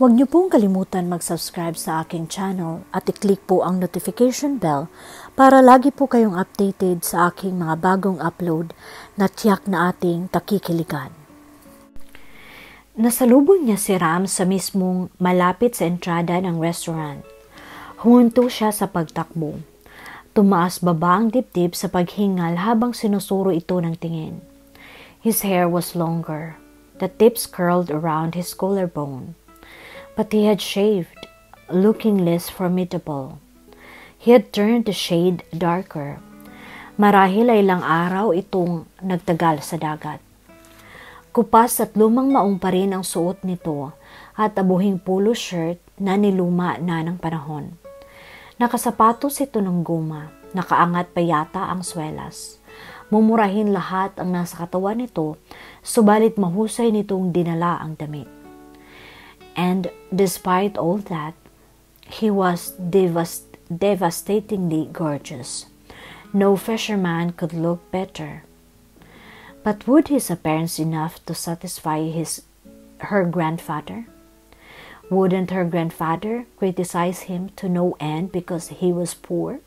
Huwag niyo pong kalimutan mag-subscribe sa aking channel at i-click po ang notification bell para lagi po kayong updated sa aking mga bagong upload na tiyak na ating kakikiligan. Nasalubong niya si Ram sa mismong malapit sa entrada ng restaurant. Humunto siya sa pagtakbo. Tumaas baba ang dibdib sa paghingal habang sinusuro ito ng tingin. His hair was longer. The tips curled around his collarbone. But he had shaved, looking less formidable. He had turned a shade darker. Marahil ay ilang araw itong nagtagal sa dagat. Kupas at lumang maong pa rin ang suot nito at abuhing polo shirt na niluma na ng panahon. Nakasapatos ito ng guma, nakaangat pa yata ang swelas. Mumurahin lahat ang nasa katawan nito, subalit mahusay nitong dinala ang damit. And despite all that, he was devastatingly gorgeous. No fisherman could look better. But would his appearance enough to satisfy her grandfather? Wouldn't her grandfather criticize him to no end because he was poor?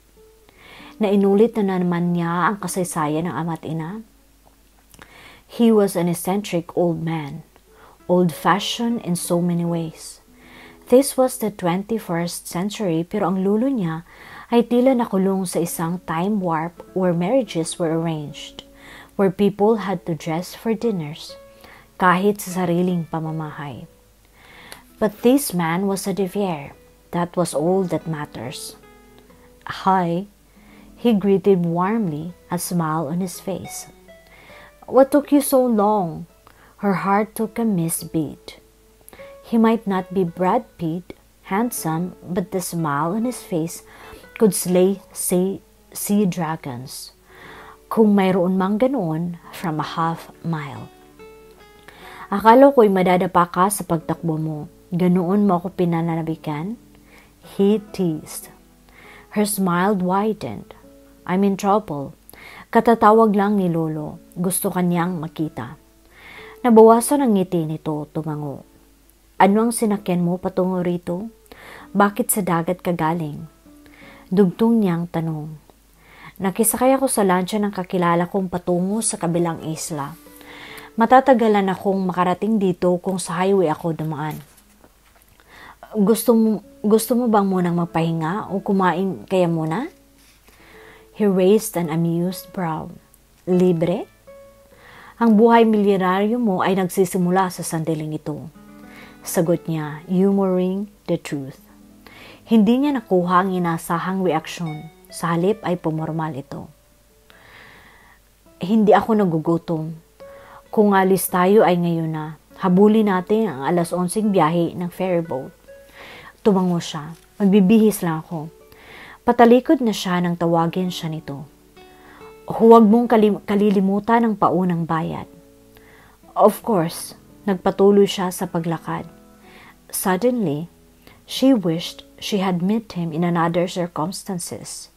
Na inulit na naman niya ang kasaysayan ng ama't ina? He was an eccentric old man. Old-fashioned in so many ways. This was the 21st century pero ang lulo niya ay tila nakulong sa isang time warp where marriages were arranged, where people had to dress for dinners, kahit sa sariling pamamahay. But this man was a Devier. That was all that matters. Hi, he greeted warmly, a smile on his face. What took you so long? Her heart took a misbeat. He might not be Brad Pitt, handsome, but the smile on his face could slay sea dragons. Kung mayroon mang ganoon, from a half mile. Akala ko'y madadapa ka sa pagtakbo mo. Ganoon mo ako pinananabikan? He teased. Her smile widened. I'm in trouble. Katatawag lang ni Lolo. Gusto kanyang makita. Nabawasan ang ngiti nito, tumango. Ano ang sinakyan mo patungo rito? Bakit sa dagat ka galing? Dugtong niyang tanong. Nakisakay ako sa lansya ng kakilala kong patungo sa kabilang isla. Matatagalan akong makarating dito kung sa highway ako dumaan. Gusto mo bang munang magpahinga o kumain kaya muna? He raised an amused brow. Libre? Ang buhay milyonaryo mo ay nagsisimula sa sandaling ito. Sagot niya, humoring the truth. Hindi niya nakuha ang inasahang reaksyon. Sa halip ay pumormal ito. Hindi ako nagugutom. Kung alis tayo ay ngayon na. Habulin natin ang 11:00 biyahe ng ferryboat. Tumango siya. Magbibihis lang ako. Patalikod na siya nang tawagin siya nito. Huwag mong kalilimutan ang paunang bayad. Of course, nagpatuloy siya sa paglakad. Suddenly, she wished she had met him in another circumstances.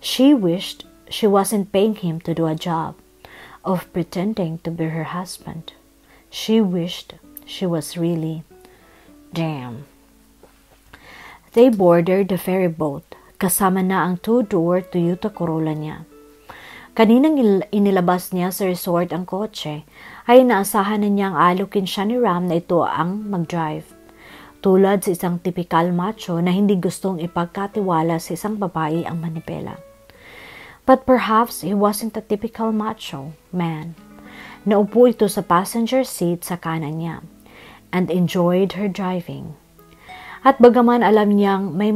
She wished she wasn't paying him to do a job of pretending to be her husband. She wished she was really damn. They boarded the ferry boat. Kasama na ang two-door Toyota Corolla niya. Kaninang inilabas niya sa resort ang kotse, ay naasahan na niyang alokin siya ni Ram na ito ang mag-drive. Tulad sa isang typical macho na hindi gustong ipagkatiwala sa isang babae ang manipela. But perhaps he wasn't a typical macho man. Naupo ito sa passenger seat sa kanan niya and enjoyed her driving. At bagaman alam niyang may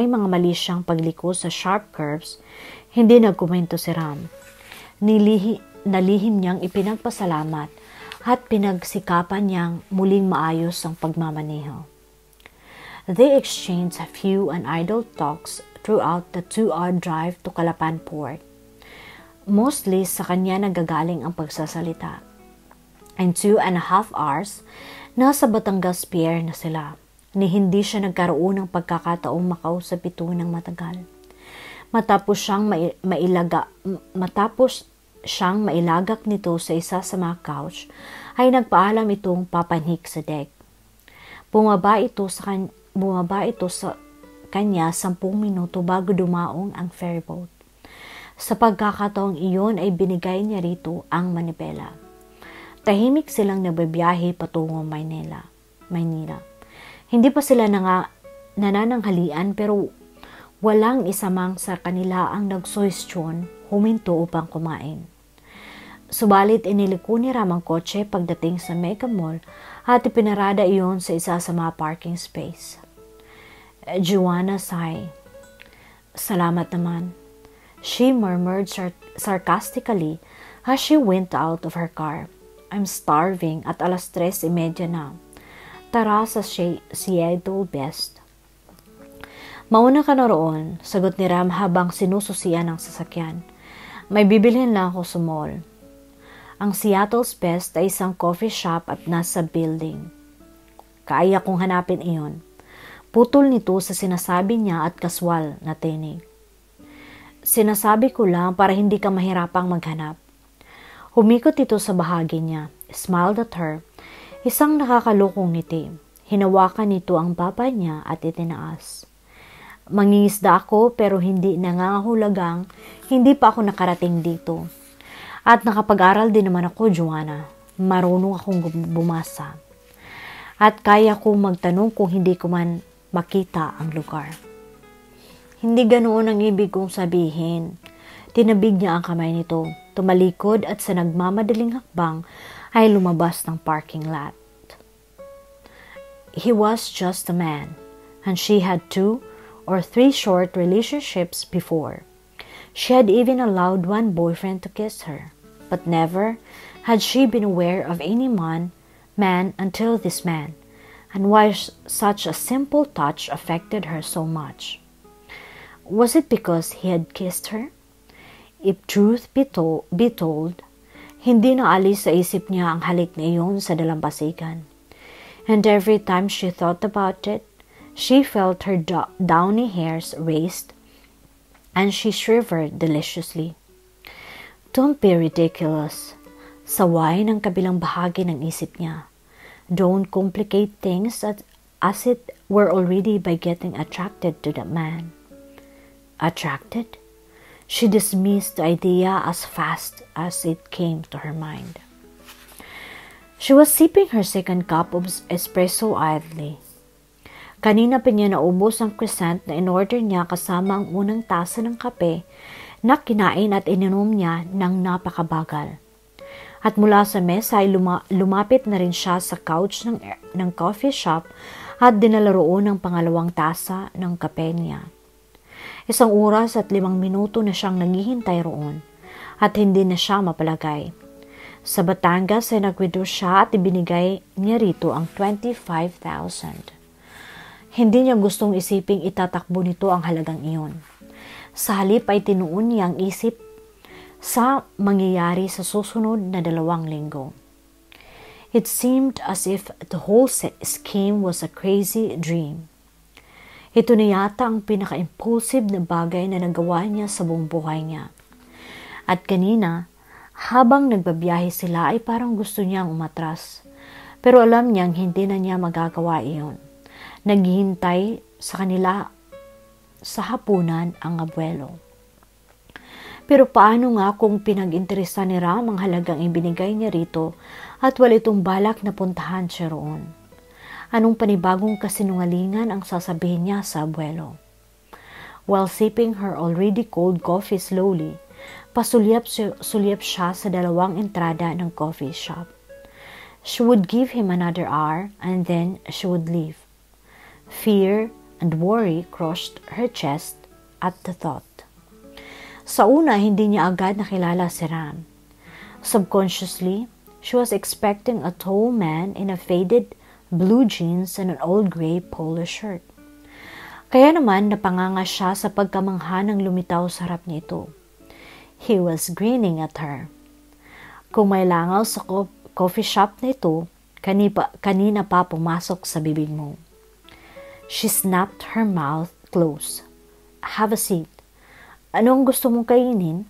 mga mali siyang pagliko sa sharp curves, hindi nagkomento si Ram. Nalihim niyang ipinagpasalamat at pinagsikapan niyang muling maayos ang pagmamaneho. They exchanged a few and idle talks throughout the 2-hour drive to Calapan Port. Mostly sa kanya nagagaling ang pagsasalita. In 2.5 hours, nasa Batangas Pier na sila. Ni hindi siya nagkaroon ng pagkakataong makausap ito ng matagal. Matapos siyang mailagak nito sa isa sa mga couch, ay nagpaalam itong papanhik sa deck. Bumaba ito sa kanya 10 minuto bago dumaong ang ferryboat. Sa pagkakataong iyon ay binigay niya rito ang manibela. Tahimik silang nagbabiyahe patungong Maynila. Hindi pa sila nanananghalian pero walang isa mang sa kanila ang nagsuhestyon huminto upang kumain. Subalit iniliko ni Ram ang kotse pagdating sa Mega Mall at ipinarada iyon sa isa sa mga parking space. Joanna sighed. Salamat naman, she murmured sarcastically as she went out of her car. I'm starving at 3:30 na. Tara sa Seattle Best. Mauna ka na roon, sagot ni Ram habang sinususian ang sasakyan. May bibilhin lang ako sa mall. Ang Seattle's Best ay isang coffee shop at nasa building. Kaya kong hanapin iyon. Putol nito sa sinasabi niya at kaswal na tinig. Sinasabi ko lang para hindi ka mahirapang maghanap. Humikot ito sa bahagi niya, smiled at her, isang nakakalokong ngiti. Hinawakan nito ang baba niya at itinaas. Mangingisda ako pero hindi nangangahulugang hindi pa ako nakarating dito. At nakapag-aral din naman ako, Joanna. Marunong akong bumasa. At kaya kong magtanong kung hindi ko man makita ang lugar. Hindi ganoon ang ibig kong sabihin. Tinabig niya ang kamay nito, tumalikod at sa nagmamadaling hakbang ay lumabas ng parking lot. He was just a man, and she had 2 or 3 short relationships before. She had even allowed one boyfriend to kiss her, but never had she been aware of any man until this man, and why such a simple touch affected her so much. Was it because he had kissed her? If truth be told, hindi na alis sa isip niya ang halik na iyon sa dalampasigan. And every time she thought about it, she felt her downy hairs raised and she shivered deliciously. Don't be ridiculous. Saway ng kabilang bahagi ng isip niya. Don't complicate things as it were already by getting attracted to that man. Attracted? She dismissed the idea as fast as it came to her mind. She was sipping her second cup of espresso idly. Kanina pa niya naubos ang croissant na in-order niya kasama ang unang tasa ng kape na kinain at ininom niya ng napakabagal. At mula sa mesa ay lumapit na rin siya sa couch ng coffee shop at dinala roon ang pangalawang tasa ng kape niya. 1 oras at 5 minuto na siyang naghihintay roon at hindi na siya mapalagay. Sa Batangas ay nag-withdraw siya at ibinigay niya rito ang 25,000. Hindi niya gustong isiping itatakbo nito ang halagang iyon. Sa halip ay tinuon niya ang isip sa mangyayari sa susunod na 2 linggo. It seemed as if the whole scheme was a crazy dream. Ito na yata ang pinaka-impulsive na bagay na nagawa niya sa buong buhay niya. At kanina, habang nagbabiyahe sila ay parang gusto niyang umatras. Pero alam niyang hindi na niya magagawa iyon. Naghihintay sa kanila sa hapunan ang abuelo. Pero paano nga kung pinag-interesa ni Ram ang halagang ibinigay niya rito at wala itong balak na puntahan siya roon? Anong panibagong kasinungalingan ang sasabihin niya sa abuelo? While sipping her already cold coffee slowly, pasulyap siya sa 2 entrada ng coffee shop. She would give him another hour and then she would leave. Fear and worry crossed her chest at the thought. Sa una, hindi niya agad nakilala si Ram. Subconsciously, she was expecting a tall man in a faded blue jeans and an old gray polo shirt. Kaya naman napanganga siya sa pagkamangha ng lumitaw sa harap nito. He was grinning at her. Kung may langaw sa coffee shop na ito, kanina pa pumasok sa bibig mo. She snapped her mouth close. Have a seat. Ano ang gusto mong kainin?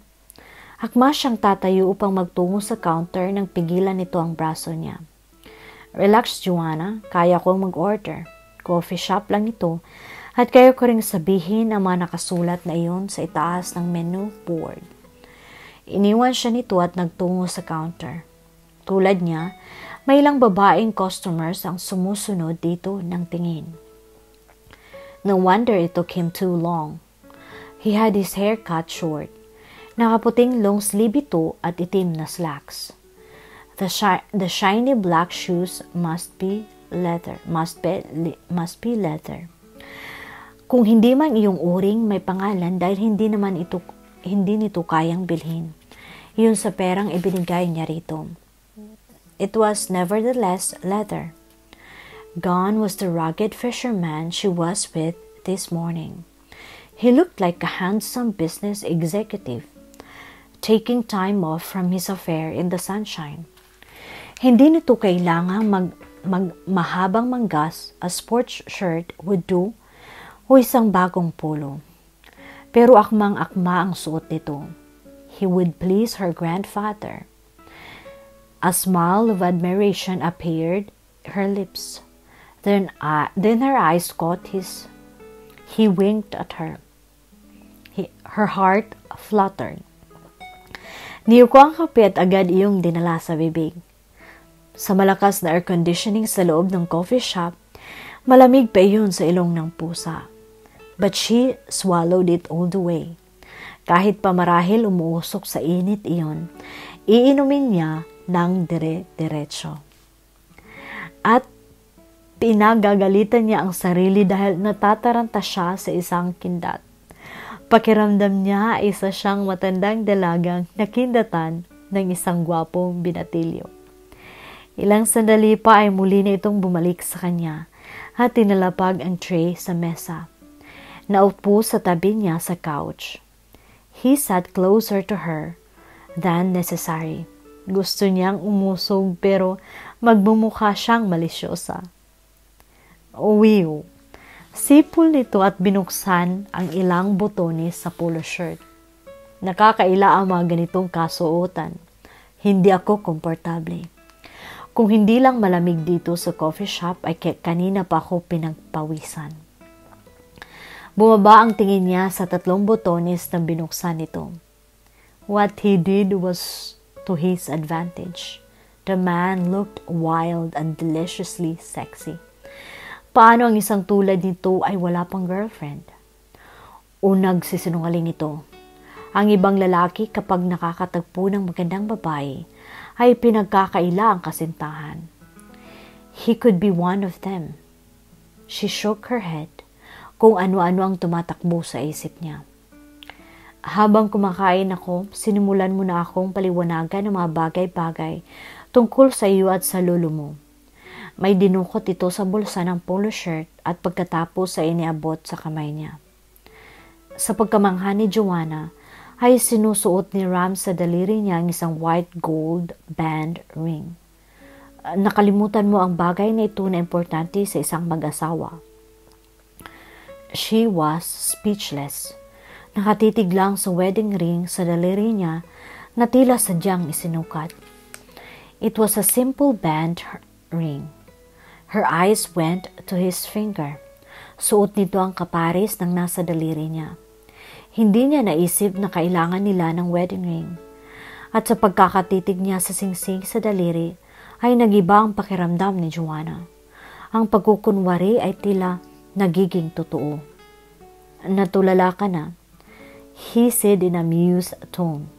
Akma siyang tatayo upang magtungo sa counter nang pigilan nito ang braso niya. Relax, Joanna. Kaya kong mag-order. Coffee shop lang ito. At kaya ko ring sabihin ang mga nakasulat na iyon sa itaas ng menu board. Iniwan siya nito at nagtungo sa counter. Tulad niya, may ilang babaeng customers ang sumusunod dito ng tingin. No wonder it took him too long. He had his hair cut short. Nakaputing long sleeve ito at itim na slacks. The shiny black shoes must be leather. Kung hindi man iyong uring may pangalan dahil hindi nito kayang bilhin. Yun sa perang ibinigay niya rito. It was nevertheless leather. Gone was the rugged fisherman she was with this morning. He looked like a handsome business executive, taking time off from his affair in the sunshine. Hindi nito kailangang mahabang manggas, a sports shirt would do, o isang bagong polo. Pero akmang-akma ang suot nito. He would please her grandfather. A smile of admiration appeared her lips. Then her eyes caught his. He winked at her. Her heart fluttered. Niyuko ang kape at agad iyong dinala sa bibig. Sa malakas na air conditioning sa loob ng coffee shop, malamig pa iyon sa ilong ng pusa. But she swallowed it all the way. Kahit pa marahil umuusok sa init iyon, iinumin niya ng dire-diretso. At pinagagalitan niya ang sarili dahil natataranta siya sa isang kindat. Pakiramdam niya ay isa siyang matandang dalagang nakindatan ng isang gwapong binatilyo. Ilang sandali pa ay muli na itong bumalik sa kanya at tinalapag ang tray sa mesa. Naupo sa tabi niya sa couch. He sat closer to her than necessary. Gusto niyang umusog pero magmumukha siyang malisyosa. Uwiw. Sipol nito at binuksan ang ilang botones sa polo shirt. Nakakaila ang mga ganitong kasuotan. Hindi ako komportable. Kung hindi lang malamig dito sa coffee shop ay kanina pa ako pinagpawisan. Bumaba ang tingin niya sa 3 botones na binuksan nito. What he did was to his advantage. The man looked wild and deliciously sexy. Paano ang isang tulad nito ay wala pang girlfriend? O nagsisinungaling ito. Ang ibang lalaki kapag nakakatagpo ng magandang babae ay pinagkakaila ang kasintahan. He could be one of them. She shook her head. Kung ano-ano ang tumatakbo sa isip niya. Habang kumakain ako, sinimulan mo na akong paliwanagan ng mga bagay-bagay tungkol sa iyo at sa lolo mo. May dinukot ito sa bulsa ng polo shirt at pagkatapos ay iniabot sa kamay niya. Sa pagkamangha ni Joanna, ay sinusuot ni Ram sa daliri niya ang isang white gold band ring. Nakalimutan mo ang bagay na ito na importante sa isang mag-asawa. She was speechless. Nakatitig lang sa wedding ring sa daliri niya na tila sadyang isinukat. It was a simple band ring. Her eyes went to his finger. Suot nito ang kapares ng nasa daliri niya. Hindi niya naisip na kailangan nila ng wedding ring. At sa pagkakatitig niya sa singsing sa daliri, ay nagiba ang pakiramdam ni Joanna. Ang pagkukunwari ay tila nagiging totoo. Natulala ka na? He said in a amused tone.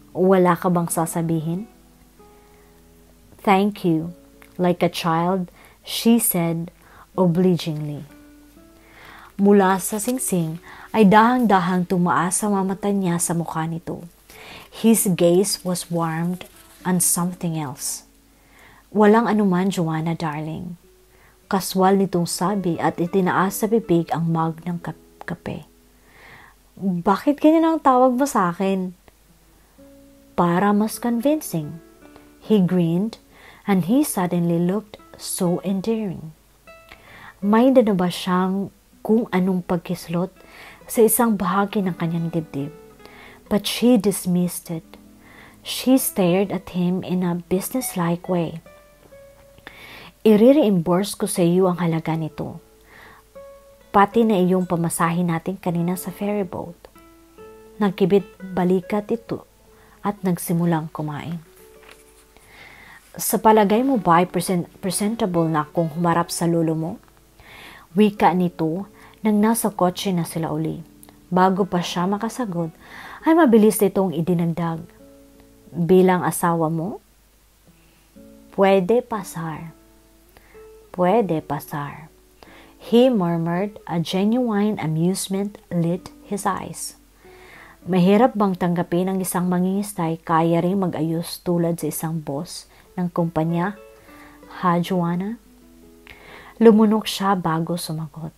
Wala ka bang sasabihin? Thank you. Like a child, she said obligingly. Mula sa singsing ay dahang-dahang tumaas ang mga mata niya sa mukha nito. His gaze was warmed on something else. Walang anuman, Joanna darling. Kaswal nitong sabi at itinaas sa bibig ang mug ng kape. Bakit ganyan ang tawag mo sa akin? Para mas convincing. He grinned and he suddenly looked so endearing. May dala ba siyang kung anong pagkislot sa isang bahagi ng kanyang dibdib? But she dismissed it. She stared at him in a businesslike way. I-reimburse ko sa iyo ang halaga nito. Pati na iyong pamasahin natin kanina sa ferry boat. Nagkibit balikat ito at nagsimulang kumain. Sa palagay mo ba ay presentable na akong humarap sa lolo mo? Wika nito nang nasa kotse na sila uli. Bago pa siya makasagot, ay mabilis itong idinagdag. Bilang asawa mo? Puede pasar. Puede pasar. He murmured, a genuine amusement lit his eyes. Mahirap bang tanggapin ang isang mangingistay kaya rin mag-ayos tulad sa isang boss ng kumpanya? Ha, Joanna? Lumunok siya bago sumagot.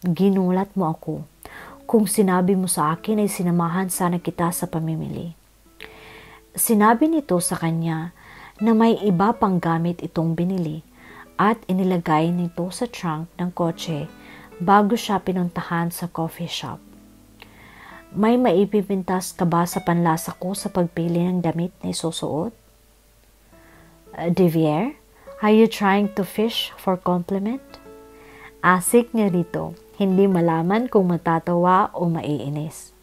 Ginulat mo ako. Kung sinabi mo sa akin ay sinamahan sana kita sa pamimili. Sinabi nito sa kanya na may iba pang gamit itong binili at inilagay nito sa trunk ng kotse bago siya pinuntahan sa coffee shop. May maipipintas ka ba sa panlasa ko sa pagpili ng damit na isusuot? Devier, are you trying to fish for compliment? Asik niya rito, hindi malaman kung matatawa o maiinis.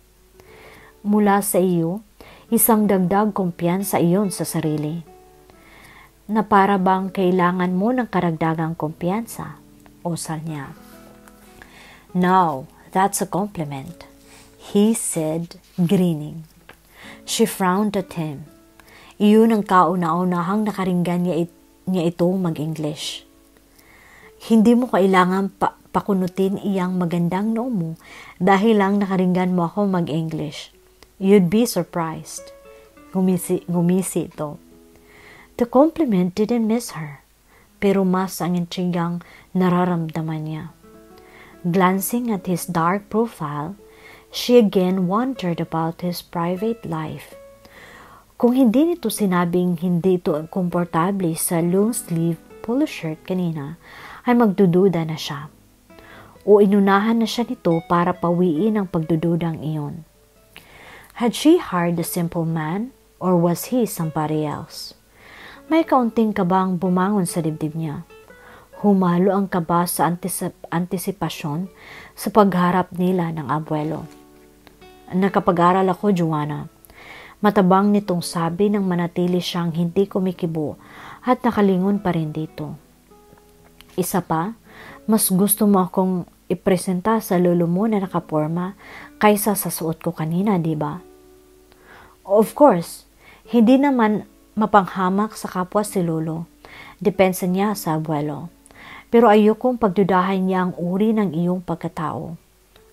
Mula sa iyo, isang dagdag kumpiyansa iyon sa sarili. Na para bang kailangan mo ng karagdagang kumpiyansa? Osal niya. No, that's a compliment, he said, grinning. She frowned at him. Iyon ang kauna-unahang nakaringgan niya ito mag-English. Hindi mo kailangan pakunutin iyang magandang noo mo dahil lang nakaringgan mo ako mag-English. You'd be surprised. Gumisi ito. The compliment didn't miss her, pero mas ang intrigang nararamdaman niya. Glancing at his dark profile, she again wondered about his private life. Kung hindi nito sinabing hindi ito komportable sa long-sleeve polo shirt kanina, ay magdududa na siya. O inunahan na siya nito para pawiin ang pagdududang iyon. Had she hired a simple man or was he somebody else? May kaunting kabang bumangon sa dibdib niya. Humalo ang kaba sa antisipasyon sa pagharap nila ng abuelo. Nakapag-aral ako, Joanna. Matabang nitong sabi nang manatili siyang hindi kumikibo at nakalingon pa rin dito. Isa pa, mas gusto mo akong ipresenta sa lolo mo na nakaporma kaysa sa suot ko kanina, di ba? Of course, hindi naman mapanghamak sa kapwa si lolo. Depensa niya sa abuelo. Pero ayokong pagdudahan niya ang uri ng iyong pagkatao.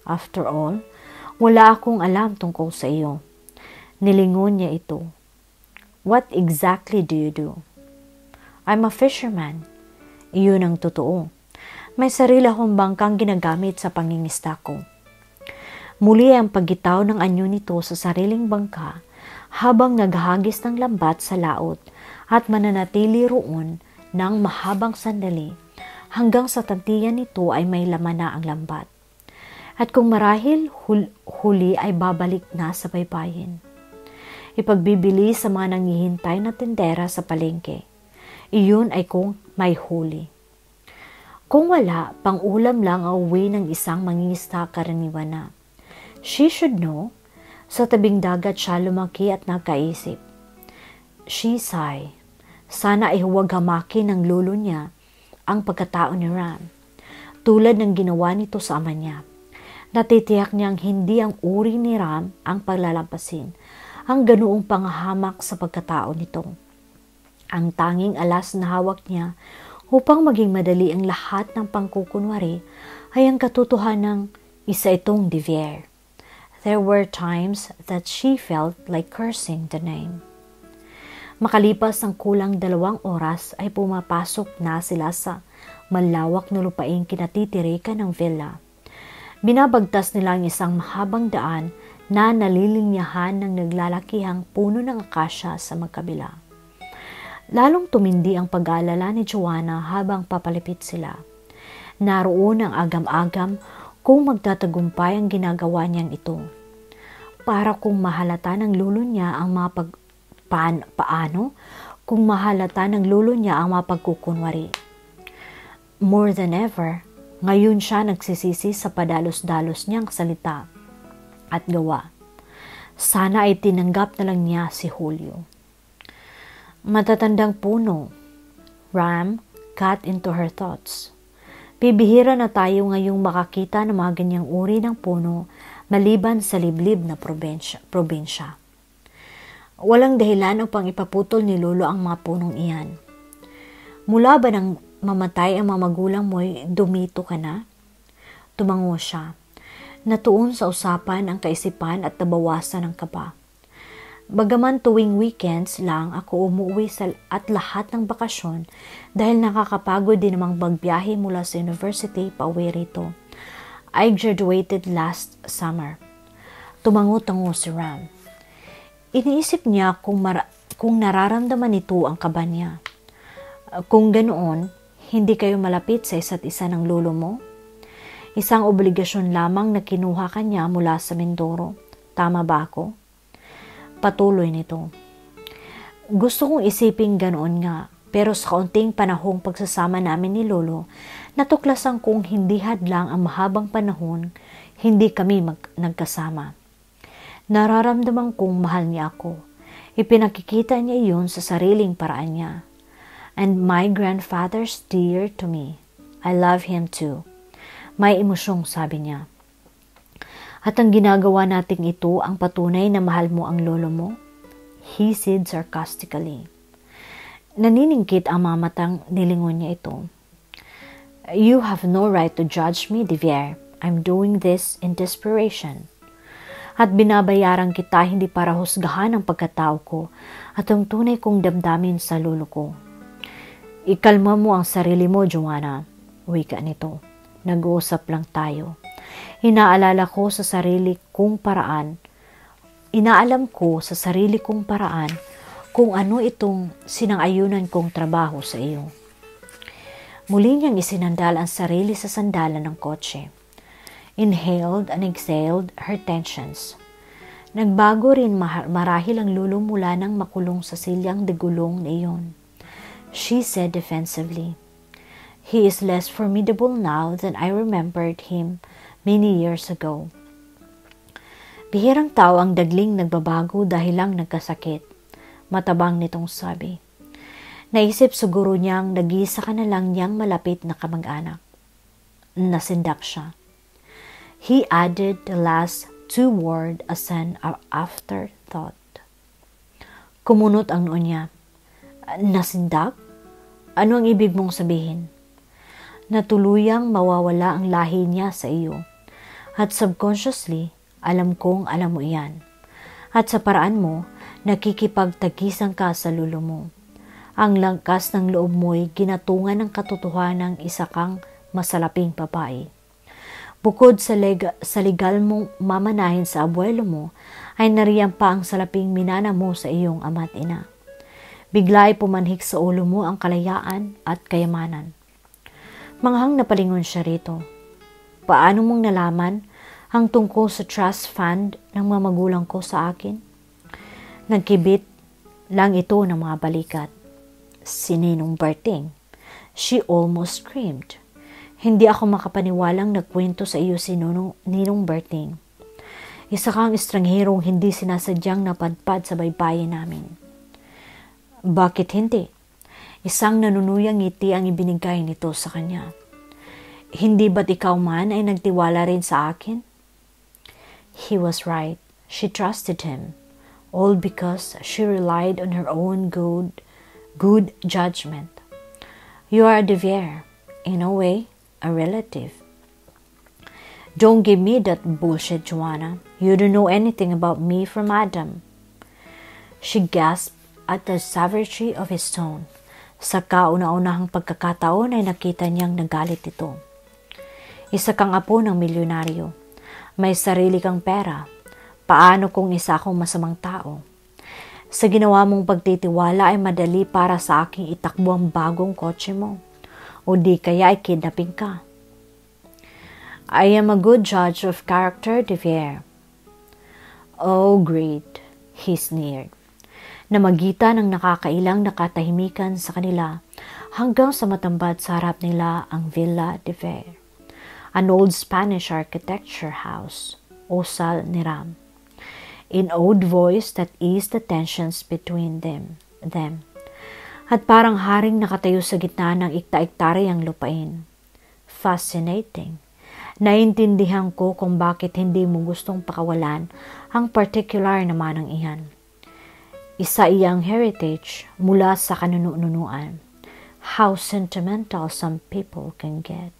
After all, wala akong alam tungkol sa iyo. Nilingon niya ito. What exactly do you do? I'm a fisherman. Iyon ang totoo. May sarili akong bangkang ginagamit sa pangingista ko. Muli ang paggitaw ng anyo nito sa sariling bangka habang naghahagis ng lambat sa laot at mananatili roon ng mahabang sandali hanggang sa tantiyan nito ay may laman na ang lambat. At kung marahil huli ay babalik na sa baybayin. Ipagbibili sa mga nanghihintay na tendera sa palengke. Iyon ay kung may huli. Kung wala, pang-ulam lang ang uwi ng isang mangingista karaniwan na. She should know, sa tabing dagat siya lumaki at nagkaisip. She sighed. Sana ay huwag hamakin ng lolo niya ang pagkatao ni Ram, tulad ng ginawa nito sa ama niya. Natitiyak niyang hindi ang uri ni Ram ang paglalampasin, ang ganoong panghahamak sa pagkatao nito. Ang tanging alas na hawak niya upang maging madali ang lahat ng pangkukunwari ay ang katotohanang isa itong Devier. There were times that she felt like cursing the name. Makalipas ang kulang 2 oras ay pumapasok na sila sa malawak na lupaing kinatitirikan ng villa. Binabagtas nila ang isang mahabang daan na nalilinyahan ng naglalakihang puno ng akasya sa magkabila. Lalong tumindi ang pag-aalala ni Joanna habang papalipit sila. Naroon ang agam-agam kung magtatagumpay ang ginagawa niyang ito. Para kung mahalata ng lolo niya ang paano kung mahalata ng lolo niya ang mapagkukunwari. More than ever, ngayon siya nagsisisi sa padalos-dalos niyang salita at gawa. Sana ay tinanggap na lang niya si Julio. Matatandang puno. Ram cut into her thoughts. Bibihira na tayo ngayong makakita ng mga ganyang uri ng puno maliban sa liblib na probinsya. Walang dahilan upang ipaputol ni Lolo ang mga punong iyan. Mula ba nang mamatay ang mga magulang mo'y dumito ka na? Tumango siya. Natuon sa usapan ang kaisipan at nabawasan ng kaba. Bagaman tuwing weekends lang ako umuwi at lahat ng bakasyon dahil nakakapagod din namang magbiyahe mula sa university pauwi rito. I graduated last summer. Tumango-tango si Ram. Iniisip niya kung nararamdaman nito ang kaba niya. Kung ganoon, hindi kayo malapit sa isa't isa ng lolo mo? Isang obligasyon lamang na kinuha kanya mula sa Mindoro. Tama ba ako? Patuloy nito. Gusto kong isiping ganoon nga, pero sa kaunting panahong pagsasama namin ni Lolo, natuklasan kong hindi hadlang ang mahabang panahon, hindi kami nagkasama. Nararamdaman kong mahal niya ako. Ipinakikita niya iyon sa sariling paraan niya. And my grandfather's dear to me. I love him too. May emosyong sabi niya. At ang ginagawa nating ito ang patunay na mahal mo ang lolo mo? He said sarcastically. Naniningkit ang mga matang nilingon niya ito. You have no right to judge me, Devier. I'm doing this in desperation. At binabayaran kita hindi para husgahan ang pagkatao ko at ang tunay kong damdamin sa lolo ko. Ikalma mo ang sarili mo, Joanna. Wika nito. Nag-uusap lang tayo. Inaalam ko sa sarili kong paraan kung ano itong sinang-ayunan kong trabaho sa iyo. Muli niyang isinandal ang sarili sa sandalan ng kotse. Inhaled and exhaled her tensions. Nagbago rin marahil ang lulo mula nang makulong sa silyang degulong na iyon. She said defensively, He is less formidable now than I remembered him many years ago. Bihirang tao ang dagling nagbabago dahil lang nagkasakit. Matabang nitong sabi. Naisip siguro niyang nag-iisa ka na lang niyang malapit na kamag-anak. Nasindak siya. He added the last two words as an afterthought. Kumunot ang noo niya. Nasindak? Ano ang ibig mong sabihin? Natuluyang mawawala ang lahi niya sa iyo. At subconsciously, alam kong alam mo iyan. At sa paraan mo, nakikipagtagisan ka sa lulo mo. Ang langkas ng loob mo'y ginatungan ng katotohanan ng isa kang masalaping babae. Bukod sa legal mong mamanahin sa abuelo mo, ay nariyan pa ang salaping minana mo sa iyong ama't ina. Bigla ay pumanhik sa ulo mo ang kalayaan at kayamanan. Manghang napalingon siya rito. Paano mong nalaman ang tungkol sa trust fund ng mga magulang ko sa akin? Nagkibit lang ito ng mga balikat. Si Ninong Berting. She almost screamed. Hindi ako makapaniwalang nagkwento sa iyo si Ninong Berting. Isa kang estrangherong hindi sinasadyang napadpad sa baybayin namin. Bakit hindi? Isang nanunuyang ngiti ang ibinigay nito sa kanya. Hindi ba't ikaw man ay nagtiwala rin sa akin? He was right. She trusted him. All because she relied on her own good judgment. You are a Devier. In a way, a relative. Don't give me that bullshit, Joanna. You don't know anything about me from Adam. She gasped at the savagery of his tone. Sa kauna-unahang pagkakataon ay nakita niyang nagalit ito. Isa kang apo ng milyonaryo. May sarili kang pera. Paano kung isa akong masamang tao? Sa ginawa mong pagtitiwala ay madali para sa aking itakbo ang bagong kotse mo. O di kaya ay kidnapping ka. I am a good judge of character, Devier. Oh, great, he sneered. Namagitan ng nakakailang nakatahimikan sa kanila hanggang sa matambad sa harap nila ang Villa de Ver, an old Spanish architecture house, o Sal ni Ram, in old voice that eased the tensions between them. At parang haring nakatayo sa gitna ng ikta-iktaryang lupain. Fascinating. Naintindihan ko kung bakit hindi mo gustong pakawalan ang particular na manang iyan. Isa iyang heritage mula sa kanunuan. How sentimental some people can get.